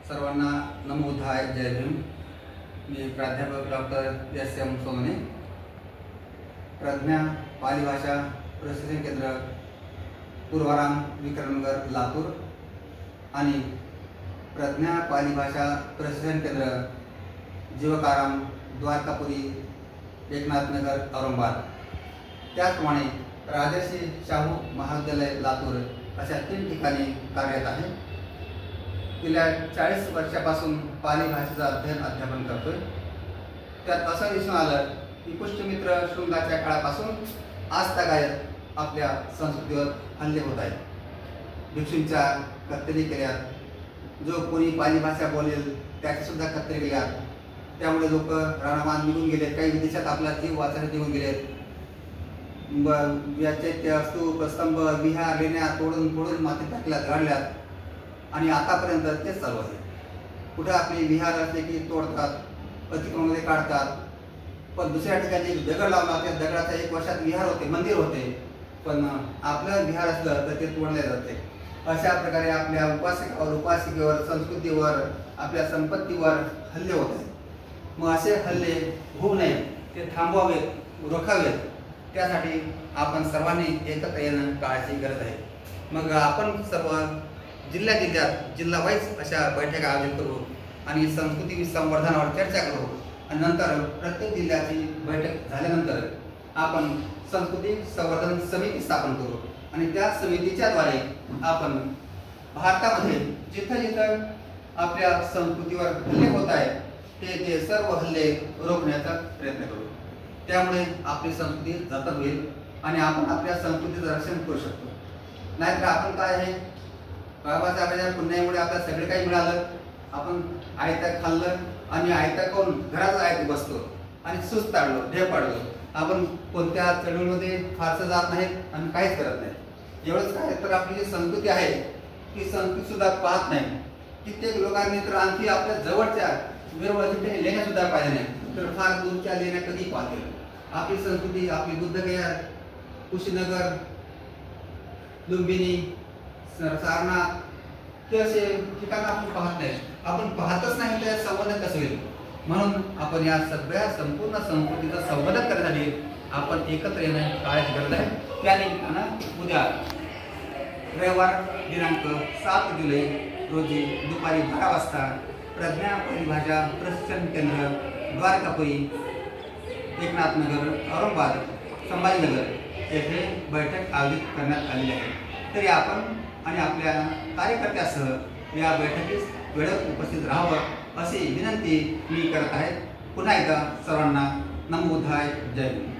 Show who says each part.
Speaker 1: सर्वांना नमो बुद्धाय, जय भीम। मी प्राध्यापक doctor SM. Sonawane, Pragya Pali भाषा प्रशिक्षण केंद्र पूर्वाराम विक्रमनगर लातूर आणि प्रज्ञा पाली भाषा प्रशिक्षण केंद्र जीवकाराम द्वारकापुरी एकनाथनगर औरंगाबाद, त्याचप्रमाणे राजर्षी शाहू महाविद्यालय लातूर अशा 3 ठिकाणी कार्यरत आहे। गेल्या 40 वर्षापासून पाली भाषेचं अध्यापन करतोय। त्यात असं दिसून आलं की पुष्टमित्र शृंगाच्या काळापासून आजतागायत आपल्या संस्कृतीवर हल्ले होत आहेत। भिक्षूंच्या कत्तली केल्यात, जो कोणी पाली भाषा बोलेल त्याची सुद्धा कत्तली केल्यात। त्यामुळे लोक रानामान निघून गेलेत, काही विदेशात आपला जीव वाचण्यासाठी निघून गेलेत। याचे स्तूप स्तंभ विहार लेण्या तोडून फोडून मातीत टाकल्यात, गाडल्यात आणि आतापर्यंत तेच चालू आहे। कुठे आपले विहार असले की तोडतात, अतिक्रमणामध्ये काढतात, पण दुसऱ्या ठिकाणी दगड लावला, त्या दगडाचा 1 वर्षात विहार होते, मंदिर होते, पण आपलं विहार असलं तर ते तोडले जाते। अशा प्रकारे आपल्या उपासकावर उपासिकेवर संस्कृतीवर आपल्या संपत्तीवर हल्ले होत आहेत। मग असे हल्ले होऊ नये, ते थांबवावेत, रोखावेत, त्यासाठी आपण सर्वांनी एकत्र येणं काळाची गरज आहे। मग आपण सर्व जिल्ह्यात वाईज अशा बैठका आयोजित करू आणि संस्कृती संवर्धनावर चर्चा करू आणि नंतर प्रत्येक जिल्ह्याची बैठक झाल्यानंतर आपण संस्कृती संवर्धन समिती स्थापन करू आणि त्या समितीच्याद्वारे आपण भारतामध्ये जिथं आपल्या संस्कृतीवर हल्ले होत आहेत ते सर्व हल्ले रोखण्याचा प्रयत्न करू। त्यामुळे आपली संस्कृती जतन होईल आणि आपण आपल्या संस्कृतीचं रक्षण करू शकतो। नाहीतर आपण काय आहे, बाबासाहेबांच्या पुण्यामुळे आपल्याला सगळे काही मिळालं, आपण आयतं खाल्लं आणि आयतं खाऊन घरात आयत बसतो आणि सुस्त काढलो, ढेप पाडलो। आपण कोणत्या चळवळीमध्ये फारसं जात नाहीत आणि काहीच करत नाही। एवढंच काय तर आपली जी संस्कृती आहे ती संस्कृती सुद्धा पाहत नाही। कित्येक लोकांनी तर आणखी आपल्या जवळच्या वेरवळच्या लेण्या सुद्धा पाहिल्या नाही, तर फार दूरच्या लेण्या कधी पाहतील। आपली संस्कृती, आपली बुद्धगया, कुशीनगर, लुंबिनी, सारनाथ, ते असे ठिकाण आपण पाहत नाही। आपण पाहतच नाही तर संवर्धन कसं होईल? म्हणून आपण या सगळ्या संपूर्ण संस्कृतीचं संवर्धन करण्यासाठी आपण एकत्र येणं काळाची गरज आहे। त्या निमित्तानं उद्या रविवार दिनांक 7 जुलै रोजी दुपारी 12 वाजता प्रज्ञा पाली भाषा प्रशिक्षण केंद्र द्वारकापुरी एकनाथनगर औरंगाबाद संभाजीनगर येथे बैठक आयोजित करण्यात आलेली आहे। तरी आपण आणि आपल्या कार्यकर्त्यासह या बैठकीस वेळेत उपस्थित राहावं अशी विनंती मी करत आहे। पुन्हा एकदा सर्वांना नमो बुद्धाय, जय भीम।